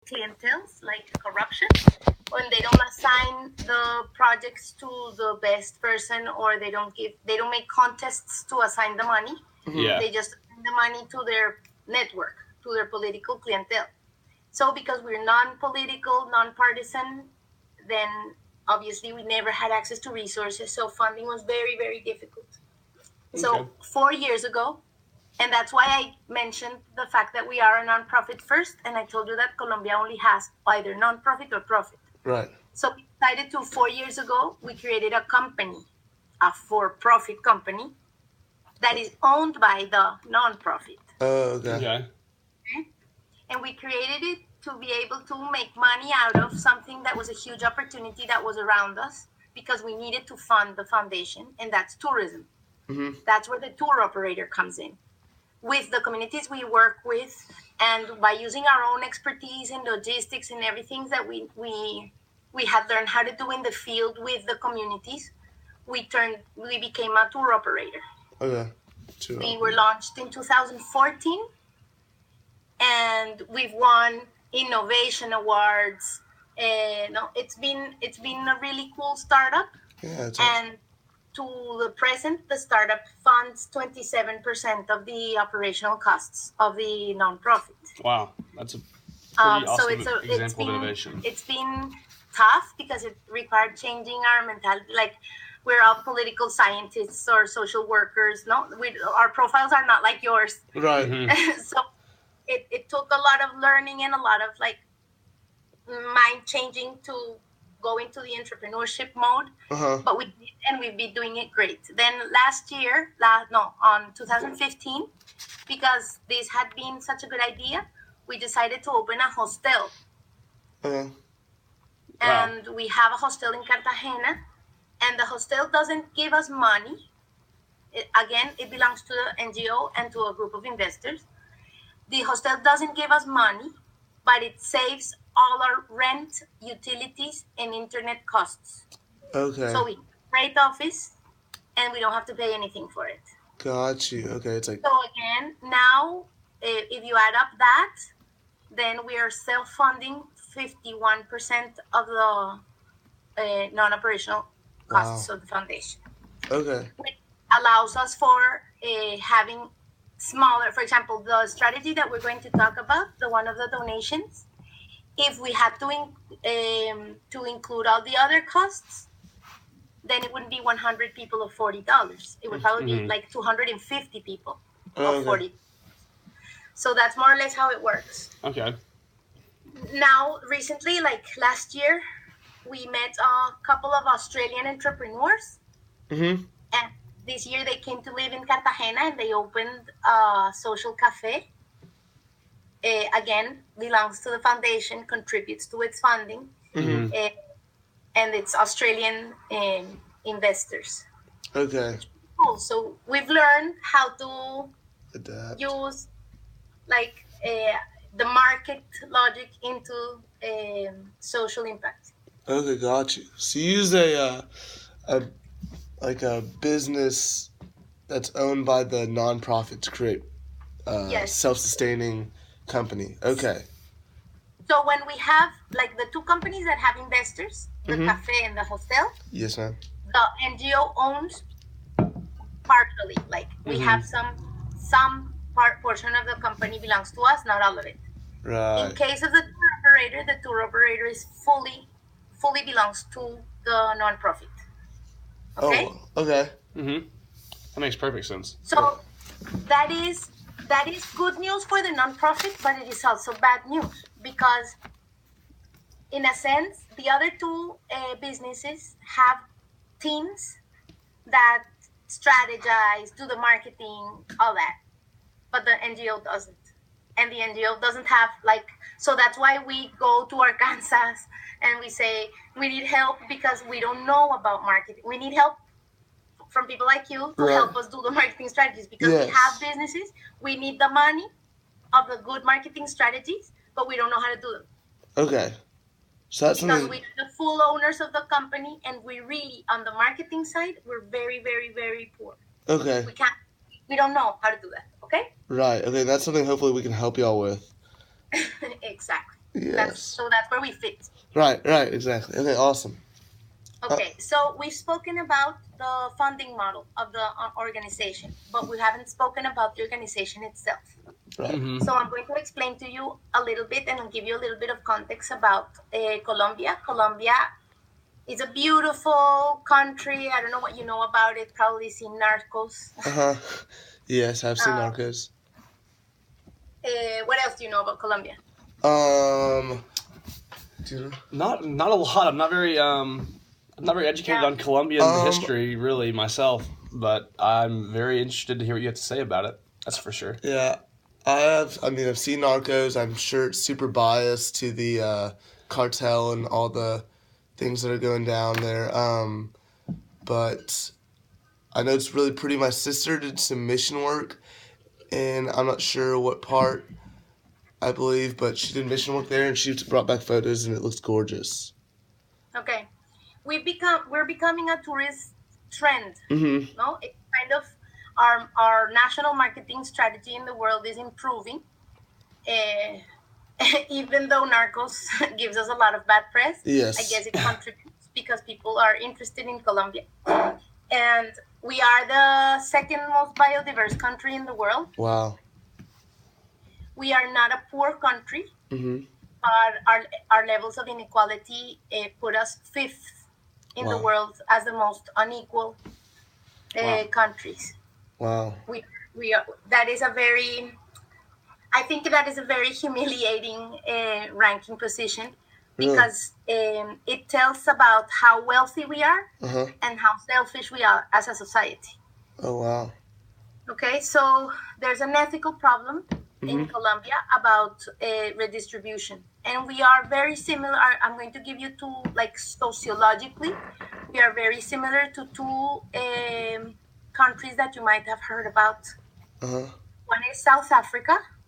clienteles, like corruption, when they don't assign the projects to the best person, or they don't make contests to assign the money. Yeah. They just assign the money to their network, to their political clientele. So because we're non-political, non-partisan, then obviously we never had access to resources, so funding was very, very difficult. So 4 years ago, and that's why I mentioned the fact that we are a nonprofit first, and I told you that Colombia only has either nonprofit or profit. Right. So we decided to, 4 years ago, we created a company, a for-profit company that is owned by the nonprofit. Oh, okay. Okay. And we created it to be able to make money out of something that was a huge opportunity that was around us, because we needed to fund the foundation, and that's tourism. That's where the tour operator comes in. With the communities we work with, and by using our own expertise in logistics and everything that we had learned how to do in the field with the communities, we became a tour operator. Okay. We were launched in 2014, and we've won innovation awards. It's been a really cool startup. Yeah, it's and awesome. to the present, the startup funds 27% of the operational costs of the nonprofit. Wow, that's a pretty So awesome example of innovation. It's been tough because it required changing our mentality. Like, we're all political scientists or social workers. No, our profiles are not like yours. Right. So it took a lot of learning and a lot of like mind changing to go into the entrepreneurship mode. But we did, and we've been doing it great. Then last year, on 2015, because this had been such a good idea, we decided to open a hostel. Okay. And we have a hostel in Cartagena, and the hostel doesn't give us money. It belongs to the NGO and to a group of investors. The hostel doesn't give us money, but it saves all our rent, utilities, and internet costs. Okay. So we have a great office, and we don't have to pay anything for it. Got you. Okay, it's like. So again, now, if you add up that, then we are self-funding 51% of the non-operational costs of the foundation. Okay. Which allows us for having smaller, for example, the strategy that we're going to talk about, the one of the donations. If we had to include all the other costs, then it wouldn't be 100 people of $40. It would probably be like 250 people of $40. So that's more or less how it works. Okay. Now, recently, like last year, we met a couple of Australian entrepreneurs. And this year they came to live in Cartagena, and they opened a social cafe. Again, belongs to the foundation, contributes to its funding, and it's Australian investors. Okay. Cool. So we've learned how to Adapt. use like the market logic into social impact. Okay, got you. So you use a business that's owned by the nonprofit to create self-sustaining company. Okay. So when we have like the two companies that have investors, the cafe and the hostel. Yes, ma'am. The NGO owns partially. Like we have some portion of the company belongs to us, not all of it. Right. In case of the tour operator is fully belongs to the nonprofit. Okay. Oh, okay. That makes perfect sense. So that is good news for the nonprofit, but it is also bad news because, in a sense, the other two businesses have teams that strategize, do the marketing, all that, but the NGO doesn't. And the NGO doesn't have so that's why we go to Arkansas and we say we need help because we don't know about marketing. We need help from people like you to help us do the marketing strategies because we have businesses. We need the money of the good marketing strategies, but we don't know how to do them. Okay. So that's because we are the full owners of the company, and we really, on the marketing side, we're very, very, very poor. Okay. We don't know how to do that. Okay. Right. Okay. That's something hopefully we can help y'all with. Exactly. Yes. That's where we fit. Right. Right. Exactly. Okay. Awesome. Okay, so we've spoken about the funding model of the organization, but we haven't spoken about the organization itself. Right. So I'm going to explain to you a little bit and I'll give you a little bit of context about Colombia. Colombia is a beautiful country. I don't know what you know about it. Probably seen Narcos. Uh huh. Yes, I've seen Uh, Narcos. what else do you know about Colombia? Um. Dude. Not a lot. I'm not very educated Yeah. on Colombian Um. history really myself, but I'm very interested to hear what you have to say about it. That's for sure. Yeah. I've seen Narcos. I'm sure it's super biased to the cartel and all the things that are going down there. But I know it's really pretty. My sister did some mission work, and I'm not sure what part, I believe, but she did mission work there, and she brought back photos, and it looks gorgeous. Okay. We're becoming a tourist trend. Mm-hmm. No, it's kind of our national marketing strategy in the world is improving. Uh, Even though Narcos gives us a lot of bad press, I Yes. guess it contributes because people are interested in Colombia. And we are the second most biodiverse country in the world. Wow. We are not a poor country, Mm-hmm. but our levels of inequality put us fifth in the Wow. world as the most unequal Wow. countries. Wow. We are, that is a very I think that is a very humiliating ranking position Really? because it tells about how wealthy we are Uh-huh. and how selfish we are as a society. Oh, wow. Okay, so there's an ethical problem in Mm-hmm. Colombia about redistribution, and we are very similar. I'm going to give you two, like sociologically, we are very similar to two countries that you might have heard about. Uh-huh. One is South Africa,